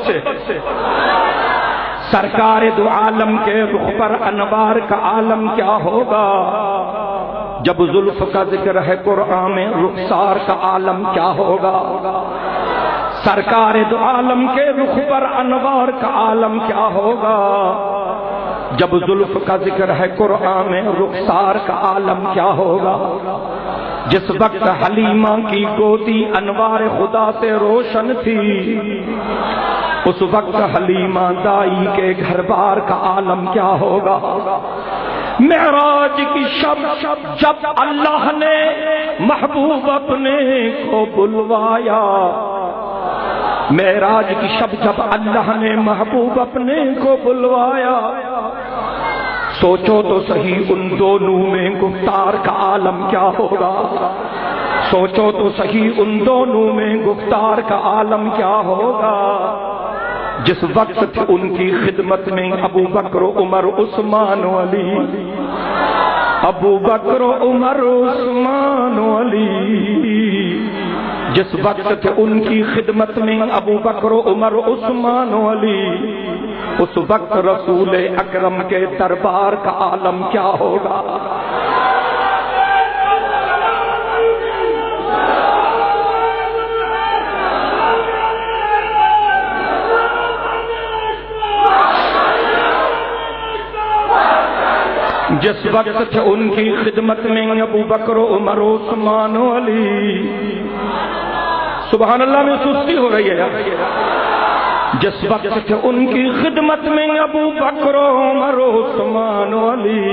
سے سرکار دو عالم کے رخ پر انوار کا عالم کیا ہوگا؟ جب زلف کا ذکر ہے قرآن میں رخسار کا عالم کیا ہوگا؟ سرکار دو عالم کے رخ پر انوار کا عالم کیا ہوگا؟ جب زلف کا ذکر ہے قرآن میں رخسار کا عالم کیا ہوگا؟ جس وقت حلیمہ کی گودی انوار خدا سے روشن تھی، اس وقت حلیمہ دائی کے گھر بار کا عالم کیا ہوگا؟ معراج کی شب جب اللہ نے محبوب اپنے کو بلوایا، معراج کی شب جب اللہ نے محبوب اپنے کو بلوایا، سوچو تو صحیح ان دونوں میں گفتار کا عالم کیا ہوگا؟ سوچو تو صحیح ان دونوں میں گفتار کا عالم کیا ہوگا؟ جس وقت ان کی خدمت میں ابو بکر عمر عثمان علی، ابو بکر عمر عثمان علی، جس وقت ان کی خدمت میں ابو بکر عمر عثمان علی، اس وقت رسول اکرم کے دربار کا عالم کیا ہوگا؟ جس وقت ان کی خدمت میں ابو بکر عمر عثمان علی، سبحان اللہ میں سستی ہو رہی ہے، جس وقت ان کی خدمت میں ابو بکر عمر عثمان علی،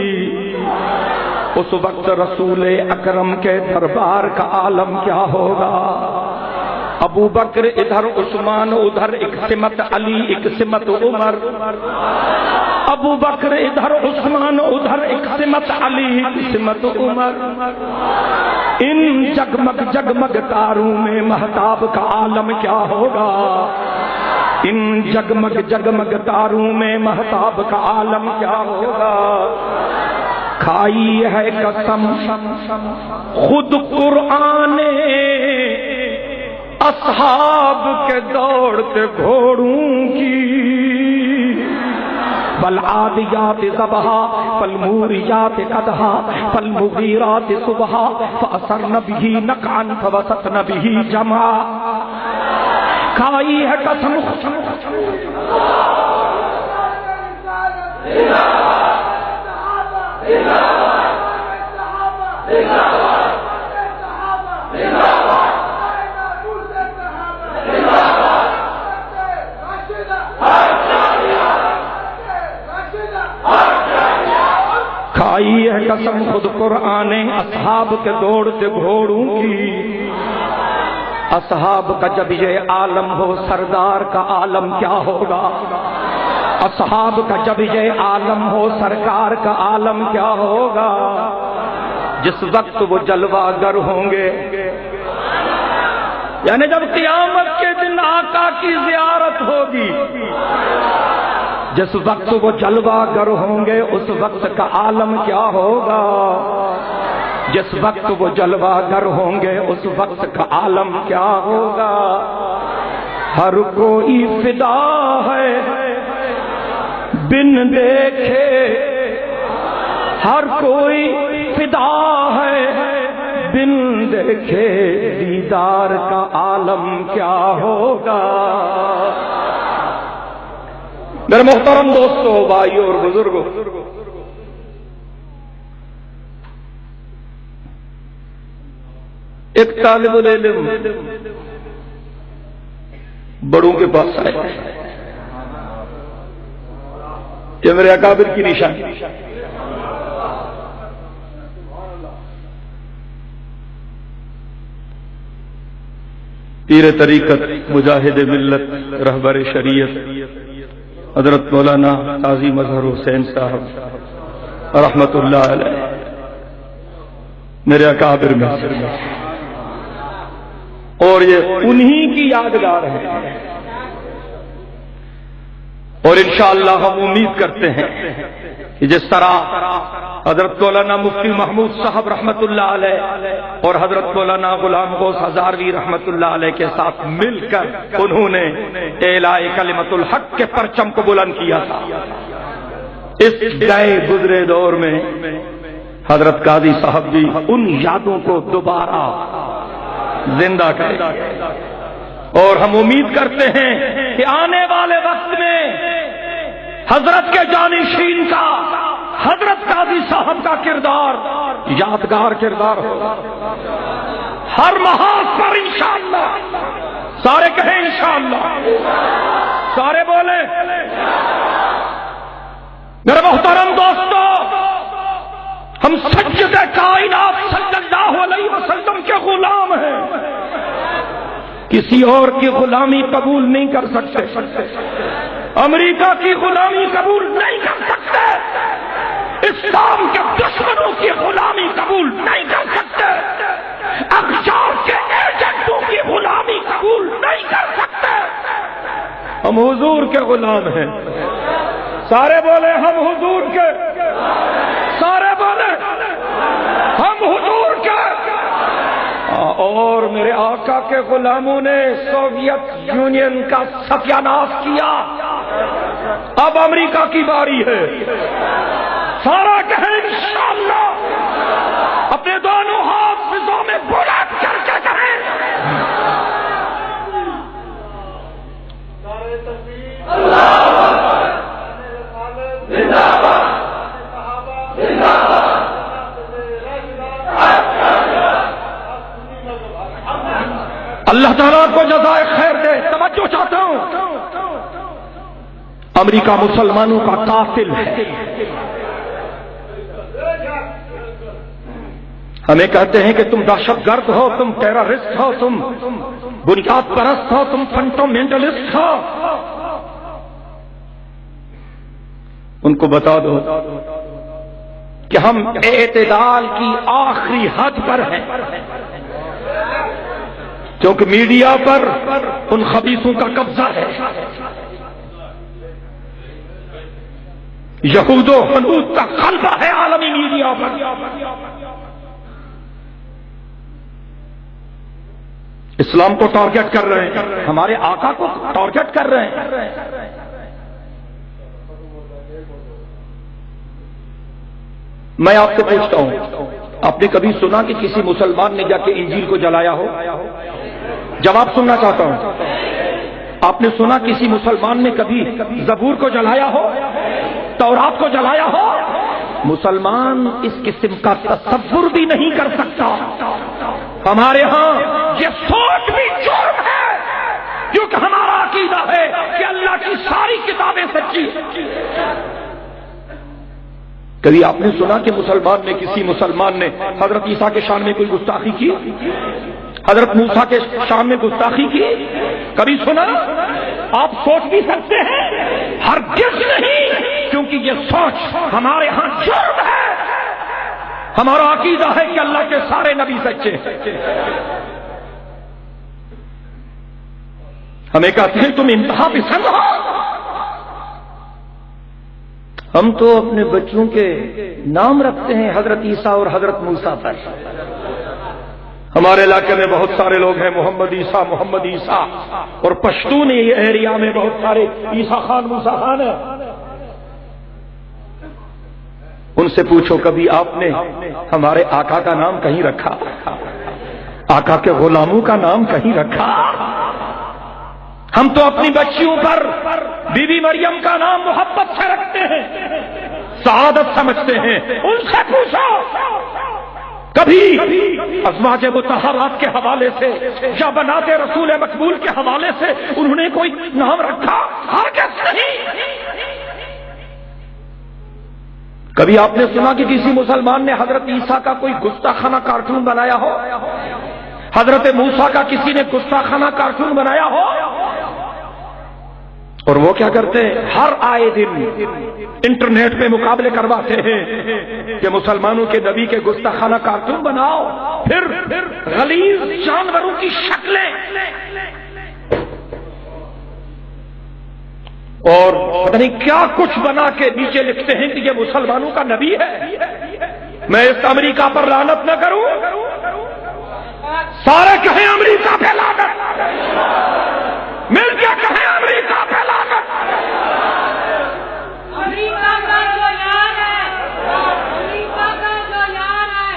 اس وقت رسول اکرم کے دربار کا عالم کیا ہوگا؟ ابو بکر ادھر عثمان ادھر ایک سمت علی ایک سمت عمر، ابو بکر ادھر عثمان ادھر ایک سمت علی ایک سمت عمر، ان جگمگ جگمگ تاروں میں مہتاب کا عالم کیا ہوگا؟ ان جگمگ جگمگ تاروں میں مہتاب کا عالم کیا ہوگا؟ کھائی ہے قسم خود قرآن اصحاب کے دوڑتے گھوڑوں کی، فالعادیات ضبحا فالموریات قدحا فالمغیرات صبحا فأثرن به نقعا فوسطن به جمعا۔ کھائی ہے قسم کھائی ہے قسم خود قرآن اصحاب کے دوڑتے گھوڑوں کی، اصحاب کا جب یہ عالم ہو سردار کا عالم کیا ہوگا؟ اصحاب کا جب یہ عالم ہو سرکار کا عالم کیا ہوگا؟ جس وقت وہ جلوہ گر ہوں گے، یعنی جب قیامت کے دن آقا کی زیارت ہوگی، جس وقت وہ جلوہ گر ہوں گے اس وقت کا عالم کیا ہوگا؟ جس وقت وہ جلوہ گر ہوں گے اس وقت کا عالم کیا ہوگا؟ ہر کوئی فدا ہے بن دیکھے، ہر کوئی فدا ہے بن دیکھے، دیدار کا عالم کیا ہوگا؟ میرے محترم دوستو، بھائیو اور بزرگوں، ایک طالب العلم بڑوں کے پاس آئے، یہ میرے اکابر کی نشانی، پیر طریقت مجاہد ملت رہبر شریعت حضرت مولانا قاضی مظہر حسین صاحب رحمت اللہ علیہ میرے اکابر میں، اور یہ انہی کی یادگار ہے۔ اور انشاءاللہ ہم امید کرتے ہیں کہ جس طرح حضرت مولانا مفتی محمود صاحب رحمت اللہ علیہ اور حضرت مولانا غلام غوث ہزاروی رحمت اللہ علیہ کے ساتھ مل کر انہوں نے اعلاء کلمت الحق کے پرچم کو بلند کیا تھا، اس گئے گزرے دور میں حضرت قاضی صاحب بھی ان یادوں کو دوبارہ زندہ کریں، اور ہم امید کرتے ہیں کہ آنے والے وقت میں حضرت کے جانشین کا حضرت قاضی صاحب کا کردار یادگار کردار ہوگا ہر محاذ پر انشاءاللہ۔ سارے کہیں انشاءاللہ، سارے بولیں۔ میرے محترم دوستو، ہم سید کائنات صلی اللہ علیہ وسلم کے غلام ہیں، کسی اور کی غلامی قبول نہیں کر سکتے، امریکہ کی غلامی قبول نہیں کر سکتے، اسلام کے دشمنوں کی غلامی قبول نہیں کر سکتے، اقجار کے ایجنٹوں کی غلامی قبول نہیں کر سکتے۔ ہم حضور کے غلام ہیں، سارے بولے ہم حضور کے، سارے بولے ہم حضور کے۔ اور میرے آقا کے غلاموں نے سوویت یونین کا ستیہ ناش کیا، اب امریکہ کی باری ہے، سارا کہیں انشاءاللہ، اپنے دونوں ہاتھ فضا میں بلند کر کے کہیں اللہ تعالیٰ کو جزائے خیر دے۔ توجہ چاہتا ہوں، امریکہ مسلمانوں کا قاتل ہے، ہمیں کہتے ہیں کہ تم دہشت گرد ہو، تم ٹیررسٹ ہو، تم بنیاد پرست ہو، تم فنڈامنٹلسٹ ہو۔ ان کو بتا دو کہ ہم اعتدال کی آخری حد پر ہیں، کیونکہ میڈیا پر ان خبیثوں کا قبضہ ہے، یہود و حنود کا غلبہ ہے عالمی میڈیا پر۔ اسلام کو ٹارگٹ کر رہے ہیں، ہمارے آقا کو ٹارگٹ کر رہے ہیں۔ میں آپ سے پوچھتا ہوں، آپ نے کبھی سنا کہ کسی مسلمان نے جا کے انجیل کو جلایا ہو؟ جواب سننا چاہتا ہوں، آپ نے سنا کسی مسلمان نے کبھی زبور کو جلایا ہو، تورات کو جلایا ہو؟ مسلمان اس قسم کا تصور بھی نہیں کر سکتا۔ ہمارے ہاں یہ سوچ بھی جرم ہے، کیونکہ ہمارا عقیدہ ہے کہ اللہ کی ساری کتابیں سچی ہیں۔ کبھی آپ نے سنا کہ کسی مسلمان نے حضرت عیسیٰ کے شان میں کوئی گستاخی کی، حضرت موسیٰ کے شان میں گستاخی کی؟ کبھی سنا؟ آپ سوچ بھی سکتے ہیں؟ ہرگز نہیں، کیونکہ یہ سوچ ہمارے ہاں جرم ہے۔ ہمارا عقیدہ ہے کہ اللہ کے سارے نبی سچے ہیں۔ ہمیں کہتے ہیں تم انتہا پسند ہو۔ ہم تو اپنے بچوں کے نام رکھتے ہیں حضرت عیسیٰ اور حضرت موسیٰ پر۔ ہمارے علاقے میں بہت سارے لوگ ہیں محمد عیسیٰ محمد عیسیٰ، اور پشتون ایریا میں بہت سارے عیسیٰ خان موسیٰ خان ہیں۔ ان سے پوچھو کبھی آپ نے ہمارے آقا کا نام کہیں رکھا؟ آقا کے غلاموں کا نام کہیں رکھا؟ ہم تو اپنی بچیوں پر بی بی مریم کا نام محبت سے رکھتے ہیں، سعادت سمجھتے ہیں۔ ان سے پوچھو کبھی ازواج مطہرات کے حوالے سے یا بنات رسول مقبول کے حوالے سے انہوں نے کوئی نام رکھا؟ ہرگز نہیں۔ کبھی آپ نے سنا کہ کسی مسلمان نے حضرت عیسیٰ کا کوئی گستاخانہ کارٹون بنایا ہو؟ حضرت موسیٰ کا کسی نے گستاخانہ کارٹون بنایا ہو؟ اور وہ کیا کرتے ہیں؟ ہر آئے دن انٹرنیٹ پہ مقابلے کرواتے ہیں کہ مسلمانوں کے نبی کے گستاخانہ کارٹون بناؤ، پھر غلیظ جانوروں کی شکلیں اور پتہ نہیں کیا کچھ بنا کے نیچے لکھتے ہیں کہ یہ مسلمانوں کا نبی ہے. میں اس امریکہ پر لعنت نہ کروں؟ سارے کہیں امریکہ پہ لعنت، مل کے کہیں امریکہ پہ لعنت. امریکہ کا جو یار ہے، امریکہ کا جو یار ہے،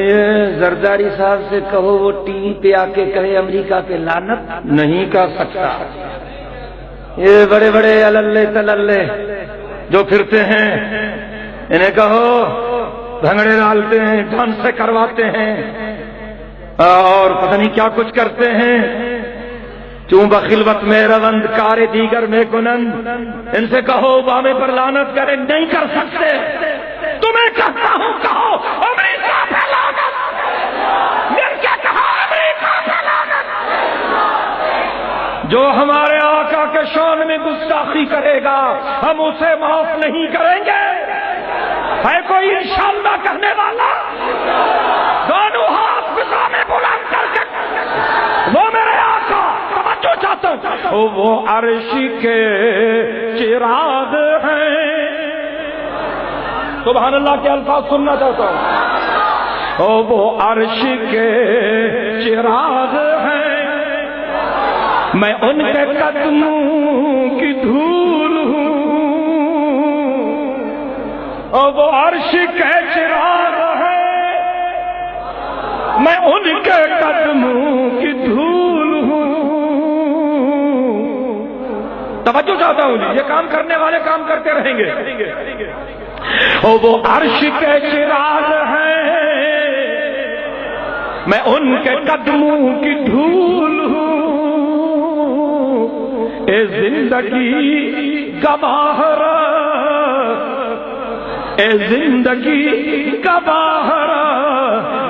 یہ زرداری صاحب سے کہو وہ ٹی وی پہ آ کے کہے امریکہ پہ لعنت نہیں کہہ سکتا. یہ بڑے بڑے اللہ تللے جو پھرتے ہیں انہیں کہو بھنگڑے ڈالتے ہیں، ڈانس سے کرواتے ہیں اور پتہ نہیں کیا کچھ کرتے ہیں. چوں بخلوت میں روند کار دیگر میں کنند، ان سے کہو بامے پر لعنت کرے، نہیں کر سکتے. تمہیں کہتا ہوں کہو امریکہ پہ لعنت، مل کے کہا امریکہ پہ لعنت. جو ہمارے آقا کے شان میں گستاخی کرے گا ہم اسے معاف نہیں کریں گے. ہے کوئی انشاءاللہ کہنے والا؟ دونوں ہاتھ فضا میں بلند کر کے وہ میرے آقا توجہ چاہتا ہوں، وہ عرش کے چراغ ہیں. سبحان اللہ کے الفاظ سننا چاہتا ہوں. وہ عرش کے چراغ ہیں، میں ان کے قدموں کی دھول ہوں. وہ عرش کے چراغ ہیں، میں ان کے قدموں کی دھول ہوں. توجہ چاہتا ہوں جی، یہ کام کرنے والے کام کرتے رہیں گے. وہ عرش کے چراغ ہیں، میں ان کے قدموں کی دھول ہوں. اے زندگی گواہر، اے زندگی گواہر،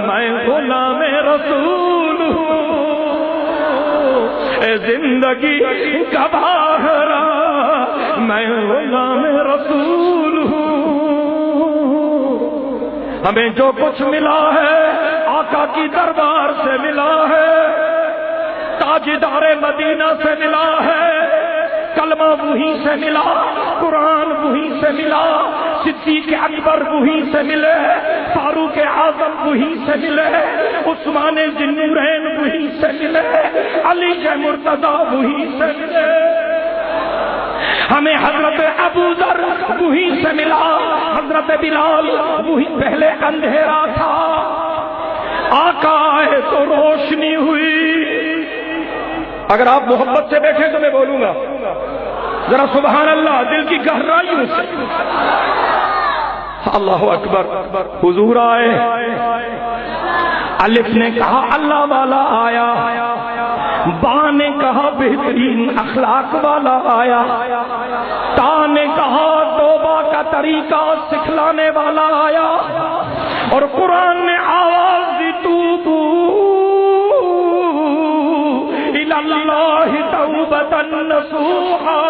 میں غلام رسول ہوں. اے زندگی گواہر، میں غلام رسول ہوں. ہمیں جو کچھ ملا ہے آقا کی دربار سے ملا ہے، تاجدار مدینہ سے ملا ہے، کلمہ وہی سے ملا، قرآن وہی سے ملا، صدیق اکبر وہی سے ملے، فاروق اعظم وہی سے ملے، عثمان ذی النورین وہی سے ملے، علی مرتضی وہی سے ملے. ہمیں حضرت ابو ذر وہی سے ملا، حضرت بلال وہی. پہلے اندھیرا تھا، آقا آئے تو روشنی ہوئی. اگر آپ محبت سے بیٹھیں تو میں بولوں گا ذرا سبحان اللہ دل کی گہرائیوں سے. اللہ اکبر. حضور آئے، الف نے کہا اللہ والا آیا، با نے کہا بہترین اخلاق والا آیا، تا نے کہا توبہ کا طریقہ سکھلانے والا آیا، اور قرآن نے آواز دی توبو الی اللہ توبۃ نصوحا.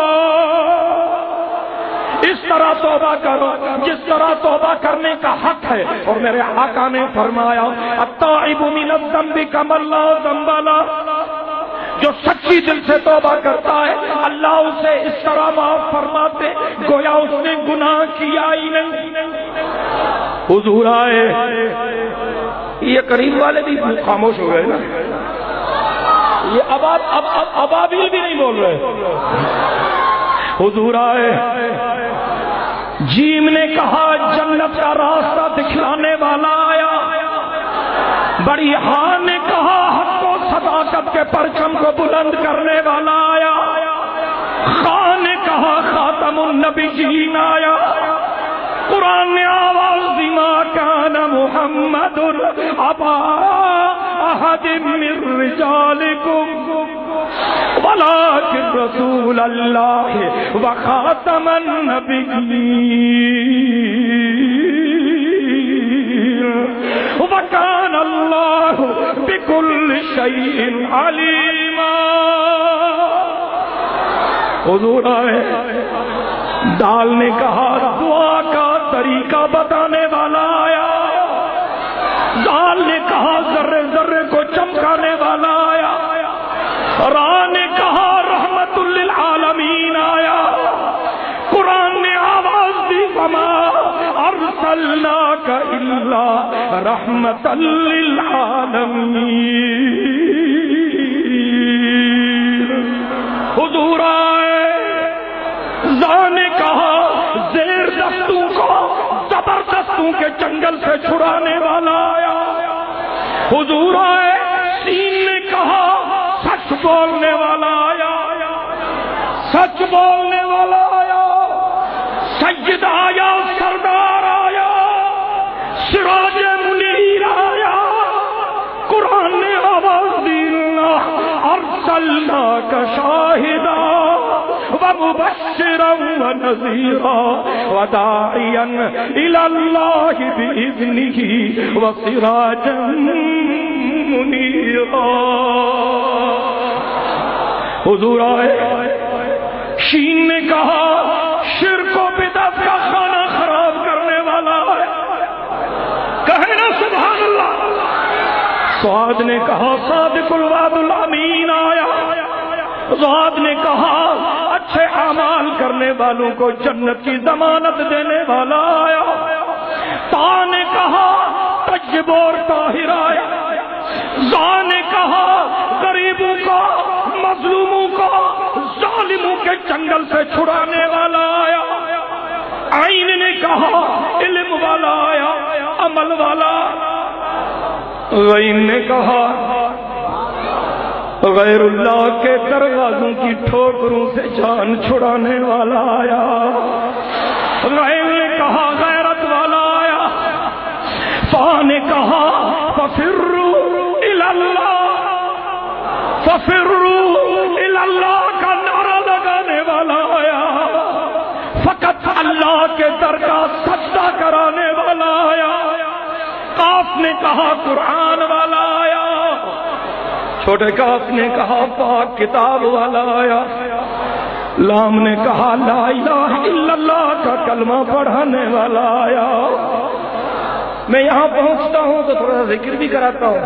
اس طرح توبہ کرو جس طرح توبہ کرنے کا حق ہے. اور میرے آقا نے فرمایا التائب من الذنب کمن لا ذنب له. جو سچی دل سے توبہ کرتا ہے اللہ اسے اس طرح معاف فرماتے گویا اس نے گناہ کیا ہی نہیں. حضور آئے، یہ قریب والے بھی خاموش ہو گئے نا، یہ ابابیل بھی نہیں بول رہے. حضور آئے، جیم نے کہا جنت کا راستہ دکھلانے والا آیا، بڑی ہاں نے کہا حق و صداقت کے پرچم کو بلند کرنے والا آیا، خاں نے کہا خاتم النبیین آیا. قرآن نے آواز دی ما کان محمد ابا احد من رجالکم ولکن رسول اللہ وخاتم النبیین وکان اللہ بکل شیء علیما. حضور آئے، ڈال نے کہا دعا کا طریقہ بتانے والا آیا، ڈال نے کہا ذرے ذرے کو چمکانے والا آیا، راہ نے کہا رحمت للعالمین آیا، قرآن نے آواز دی وما ارسلناک الا رحمت للعالمین۔ حضور آئے، ذا نے کہا زیر دستوں کو زبردستوں کے جنگل سے چھڑانے والا آیا، حضور آئے، سین نے کہا سچ بولنے والا آیا، سچ بولنے والا آیا، سید آیا، سردار آیا، سراج منیر آیا، قرآن نے آواز دی ارسلناک شاہدا ومبشرا ونذیرا وداعیا الی اللہ بإذنہ وسراجا منیرا۔ حضور آئے، شین نے کہا شرک و بدعت کا کھانا خراب کرنے والا ہے، کہے نا سبحان اللہ۔ سعد نے کہا صادق الوعد الامین آیا، ضاد نے کہا اچھے اعمال کرنے والوں کو جنت کی ضمانت دینے والا آیا، تا نے کہا طیب اور طاہر آیا، ضا نے کہا غریبوں کو، مظلوموں کو، ظالموں کے جنگل سے چھڑانے والا آیا، عین نے کہا علم والا آیا، عمل والا، غین نے کہا غیر اللہ کے دروازوں کی ٹھوکروں سے جان چھڑانے والا آیا، غیر نے کہا غیرت والا آیا، فا نے کہا ففروا الی اللہ، ففروا الی اللہ کا نعرہ لگانے والا آیا، فقط اللہ کے در کا سجدہ کرانے والا آیا، قاف نے کہا قرآن والا آیا، چھوٹے کاف نے کہا پاک کتاب والا آیا، لام نے کہا لا الہ الا اللہ کا کلمہ پڑھانے والا آیا۔ میں یہاں پہنچتا ہوں تو تھوڑا ذکر بھی کراتا ہوں۔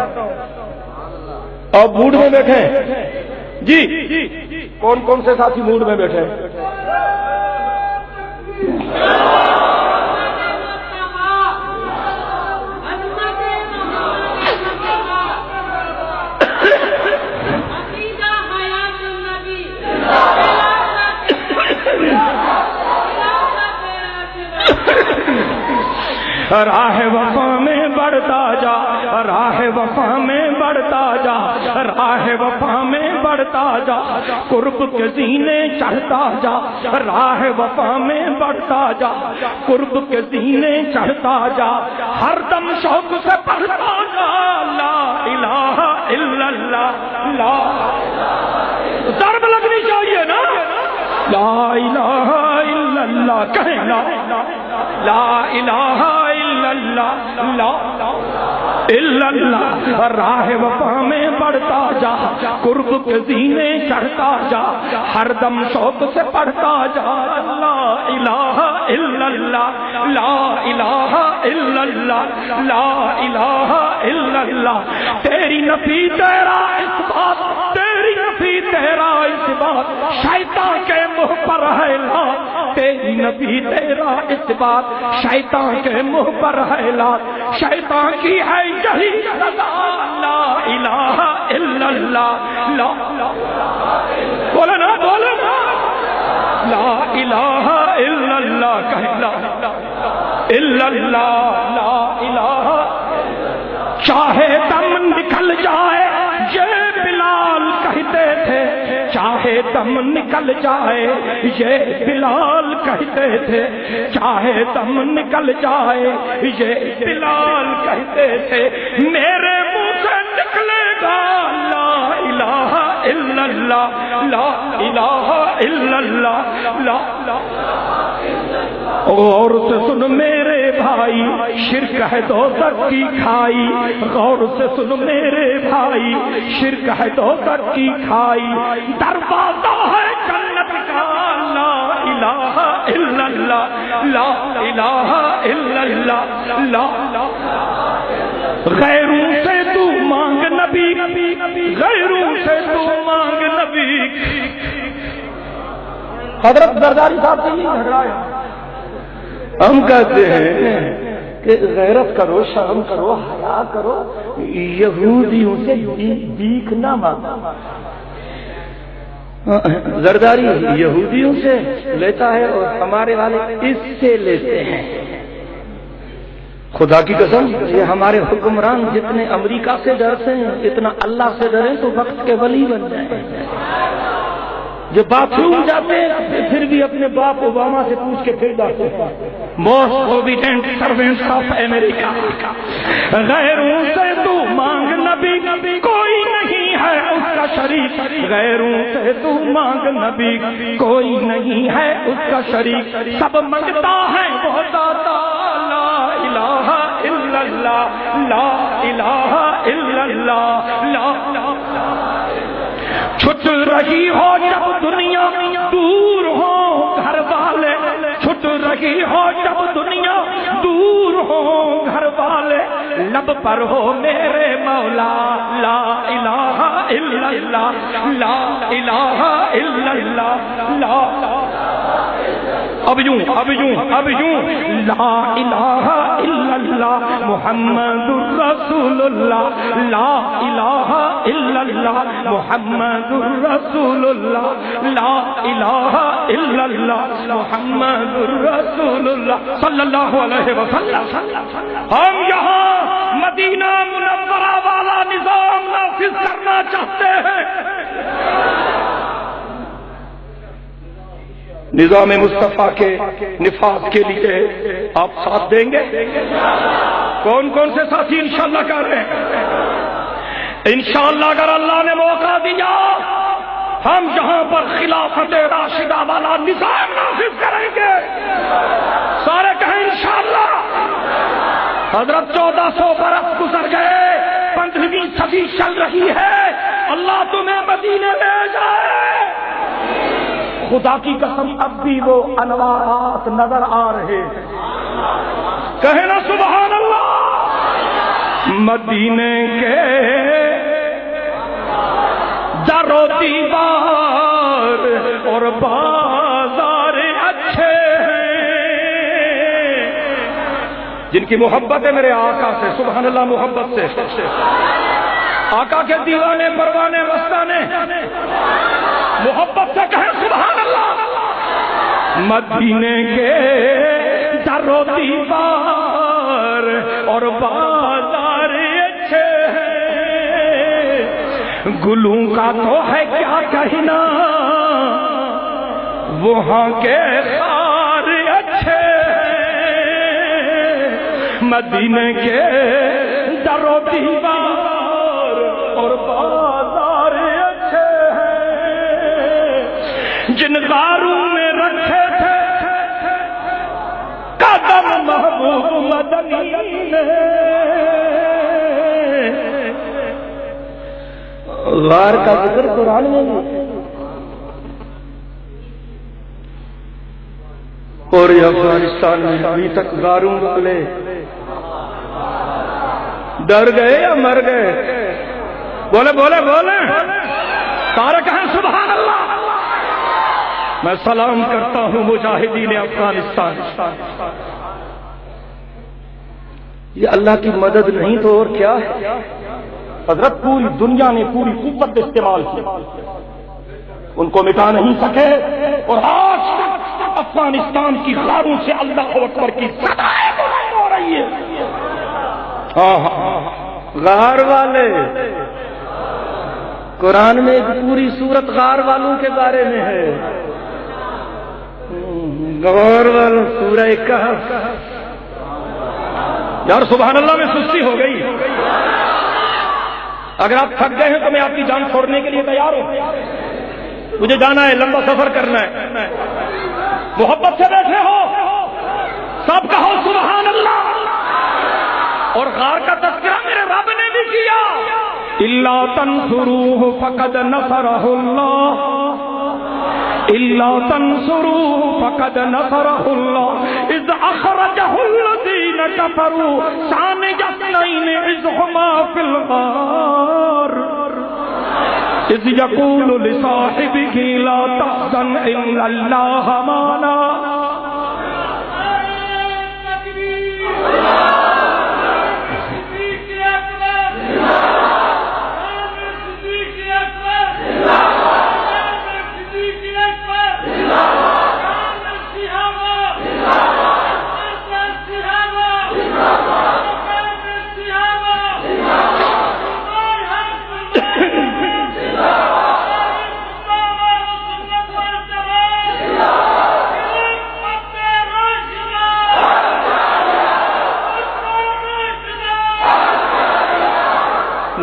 آپ موڈ میں بیٹھے ہیں جی؟ کون کون سے ساتھی موڈ میں بیٹھے ہیں؟ راہ وفا میں بڑھتا جا، راہ وفا میں بڑھتا جا، راہ وفا میں بڑھتا جا، قرب کے زینے چڑھتا جا، راہ وفا میں بڑھتا جا، قرب کے زینے چڑھتا جا، ہر دم شوق سے پڑھتا جا لا الہ الا اللہ، لا ضرب لگنی چاہیے نا، لا الہ الا اللہ، کہیں لا الہ الا اللہ، لا الا اللہ، راہ وفا میں بڑھتا جا، قرب کے زینے چڑھتا جا، ہر دم شوق سے پڑھتا جا لا الہ الا اللہ، لا الہ الا اللہ، لا الہ الا اللہ، تیری نفی تیرا اس بات، تیری نفی تیرا اس بات، شیطان کے منہ پر ہے لات، تیری نفی تیرا اس بات، شیطان کے منہ پر ہے لات، شیطان کی ہے یہی سزا لا الہ الا اللہ، لا بولے نا بولے نا، لا الہ الا اللہ، کہے لا الا اللہ، لا الہ، چاہے دم نکل جائے یہ بلال کہتے تھے، چاہے دم نکل جائے یہ بلال کہتے تھے، چاہے دم نکل جائے یہ بلال کہتے تھے، میرے منہ سے نکلے گا لا الہ الا اللہ، لا الہ الا اللہ، لا غور سے سن میرے بھائی، شرک ہے دوزخ کی کھائی، غور سے سن میرے بھائی، شرک ہے دوزخ کی کھائی، دروازہ ہے جنت کا لا الہ الا اللہ لا غیروں سے تو مانگ نبی غیروں سے تو مانگ نبی حضرت زرداری صاحب سے یہ گھڑ رہا ہے ہم کہتے ہیں کہ غیرت کرو شرم کرو حیا کرو یہودیوں سے دیکھ نہ مانگو زرداری یہودیوں سے لیتا ہے اور ہمارے والے اس سے لیتے ہیں خدا کی قسم یہ ہمارے حکمران جتنے امریکہ سے ڈرتے ہیں اتنا اللہ سے ڈریں تو وقت کے ولی بن جائیں جو باتھ روم جاتے ہیں پھر بھی اپنے باپ اوباما سے پوچھ کے پھر جاتے ہیں most obedient servant of America غیروں سے تو مانگ نبی کوئی نہیں ہے اس کا شریک غیروں سے تو مانگ نبی کوئی نہیں ہے اس کا شریک سب منگتا ہے وہ داتا لا الہ الا اللہ لا الہ الا اللہ لا چھٹ رہی ہو جب دنیا دور ہو گھر والے چھٹ رہی ہو جب دنیا دور ہو گھر والے لب پر ہو میرے مولا لا الہ الا اللہ لا الہ الا اللہ لا اب یوں لا الہ الا اللہ محمد رسول اللہ لا الہ الا اللہ محمد رسول اللہ لا الہ الا اللہ محمد رسول اللہ صلی اللہ علیہ وسلم ہم یہاں مدینہ منورہ والا نظام نافذ کرنا چاہتے ہیں نظام مصطفیٰ کے نفاذ کے لیے آپ ساتھ دیں گے کون کون سے ساتھی انشاءاللہ کر رہے ہیں انشاءاللہ اگر اللہ نے موقع دیا ہم یہاں پر خلافت راشدہ والا نظام نافذ کریں گے سارے کہیں انشاءاللہ حضرت 1400 برس گزر گئے 15ویں صدی چل رہی ہے اللہ تمہیں مدینے لے جائے خدا کی قسم اب بھی وہ انوارات نظر آ رہے کہے نا سبحان اللہ مدینے کے در و دیوار اور بازار اچھے ہیں جن کی محبت ہے میرے آقا سے سبحان اللہ محبت سے آقا کے دیوانے پروانے مستانے محبت سے کہیں سبحان اللہ مدینے کے در و دیوار اور بازار اچھے ہیں گلوں کا تو ہے کیا کہنا وہاں کے خار اچھے ہیں مدینے کے در و دیوار اور بازار اچھے ہیں جن غاروں میں رکھے تھے قدم محبوب مدنی نے غار کا ذکر قرآن میں اور یہ افغانستان میں ابھی تک غاروں والے ڈر گئے یا مر گئے بولے بولے بولے سارے کہیں سبحان اللہ میں سلام کرتا ہوں مجاہدین افغانستان یہ اللہ کی مدد نہیں تو اور کیا ہے حضرت پوری دنیا نے پوری قوت استعمال کی ان کو مٹا نہیں سکے اور آج تک افغانستان کی غاروں سے اللہ اکبر کی صدائیں بلند ہو رہی ہے غار والے قرآن میں ایک پوری سورت غار والوں کے بارے میں ہے غار والوں سورہ کہف یار سبحان اللہ میں سستی ہو گئی اگر آپ تھک گئے ہیں تو میں آپ کی جان چھوڑنے کے لیے تیار ہوں مجھے جانا ہے لمبا سفر کرنا ہے محبت سے بیٹھے ہو سب کہو سبحان اللہ اور غار کا تذکرہ میرے رب نے بھی کیا الا تنصروه فقد نصره اللہ إلا تنصروا فقد نصره الله إذ أخرجه الذين كفروا ثاني اثنين إذ هما في الغار إذ يقول لصاحبه لا تحزن إن الله معنا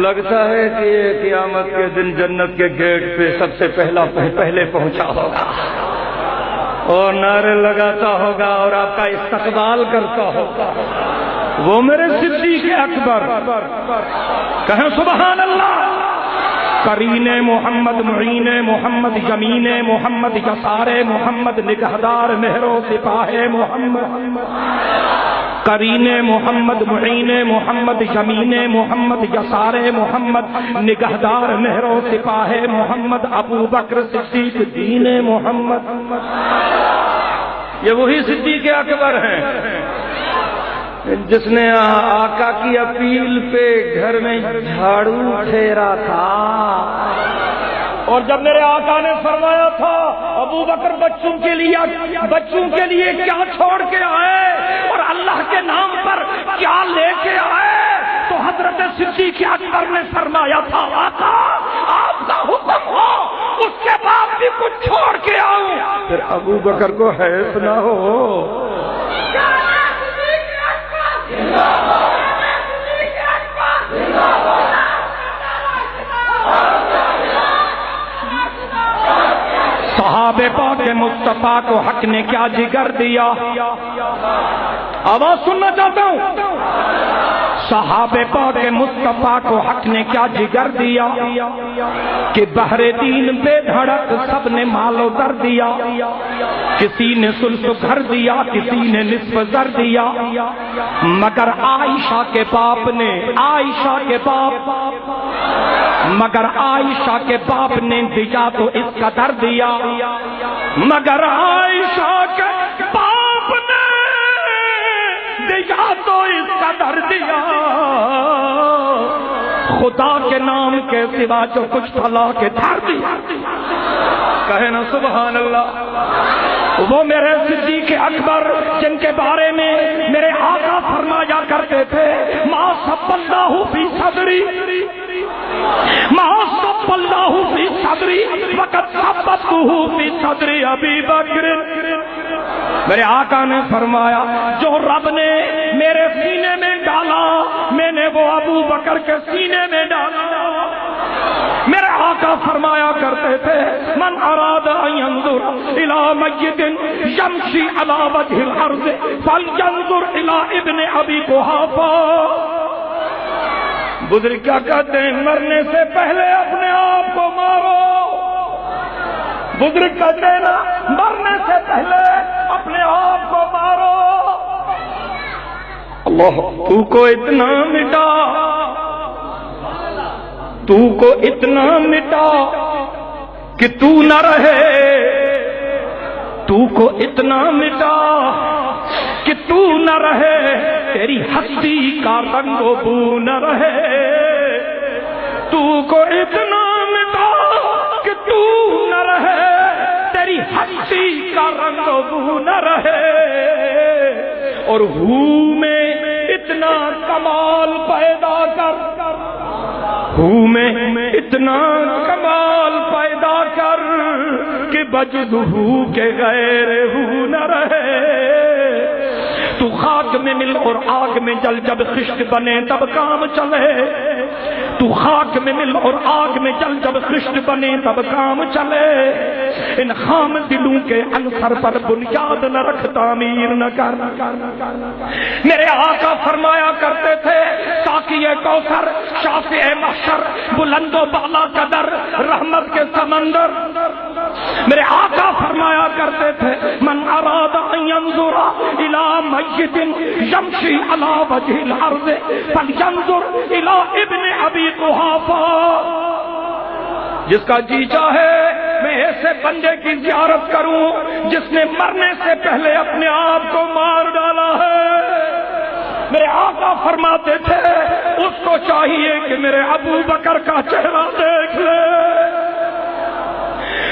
لگتا ہے کہ یہ قیامت کے دن جنت کے گیٹ پہ سب سے پہلے پہنچا ہوگا اور نعرے لگاتا ہوگا اور آپ کا استقبال کرتا ہوگا وہ میرے صدیق اکبر، کہیں سبحان اللہ۔ قرین محمد، معین محمد، یمین محمد، یسار محمد، نگہدار مہر و سپاہ محمد، قرین محمد، معین محمد، یمین محمد، یسار محمد، نگہدار مہر و سپاہ محمد، ابو بکر صدیق دین محمد۔ یہ وہی صدیق اکبر ہیں جس نے آقا کی اپیل پہ گھر میں جھاڑو پھیرا تھا، اور جب میرے آقا نے فرمایا تھا ابو بکر بچوں کے لیے کیا چھوڑ کے آئے اور اللہ کے نام پر کیا لے کے آئے، تو حضرت صدیق اکبر نے فرمایا تھا آقا آپ کا حکم ہو اس کے بعد بھی کچھ چھوڑ کے آؤں۔ پھر ابو بکر کو حیث نہ ہو، صحابہ پاک مصطفیٰ کو حق نے کیا جگر دیا، آواز سننا چاہتا ہوں۔ صحابہ پاک مصطفیٰ کو حق نے کیا جگر دیا کہ بحر دین بے دھڑک سب نے مال و زر دیا، کسی نے ثلث گھر دیا، کسی نے نصف زر دیا، مگر عائشہ کے باپ نے دیا تو اس کا در دیا، مگر عائشہ کے باپ نے دیا تو اس کا در دیا، خدا کے نام کے سوا جو کچھ تھا کے دھر دیا۔ کہے نا سبحان اللہ۔ وہ میرے صدیق اکبر جن کے بارے میں میرے آقا فرمایا کرتے تھے ما صب اللہ فی صدری، ما صب اللہ فی صدری وقد صبتہ فی صدری ابی بکر۔ میرے آقا نے فرمایا جو رب نے میرے سینے میں ڈالا میں نے وہ ابو بکر کے سینے میں ڈالا۔ میرے آقا فرمایا کرتے تھے من اراد ان ينظر الى میت یمشی علی وجہ الارض فلینظر الى ابن ابی قحافہ۔ بزرگ کیا کہتے ہیں مرنے سے پہلے اپنے آپ کو مارو، بزرگ کہتے ہیں نا مرنے سے پہلے اپنے آپ کو مارو۔ اللہ تو کو اتنا مٹا، تو کو اتنا مٹا کہ تو نہ رہے، تو کو اتنا مٹا کہ تو نہ رہے، تیری ہستی کا رنگ و بو نہ رہے، تو کو اتنا مٹا کہ تو نہ رہے، تیری ہستی کا رنگ و بو نہ رہے، اور ہو میں اتنا کمال پیدا کر، ہو میں اتنا کمال پیدا کر کہ بجد ہو کے غیر ہو نہ رہے۔ تو خاک میں مل اور آگ میں جل، جب خشک بنے تب کام چلے، تو خاک میں مل اور آگ میں جل، جب خشک بنے تب کام چلے، ان خام دلوں کے عنصر پر بنیاد نہ رکھ تعمیر نہ کر۔ میرے آقا فرمایا کرتے تھے ساقی کوثر، شافع محشر، بلند و بالا قدر، رحمت کے سمندر۔ میرے آقا کرتے تھے من اراد ان ينظر الى میت یمشی علی وجہ الارض فلینظر الى ابن ابی قحافہ، جس کا جی چاہے میں ایسے بندے کی زیارت کروں جس نے مرنے سے پہلے اپنے آپ کو مار ڈالا ہے۔ میرے آقا فرماتے تھے اس کو چاہیے کہ میرے ابو بکر کا چہرہ دیکھ لے۔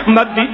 مدی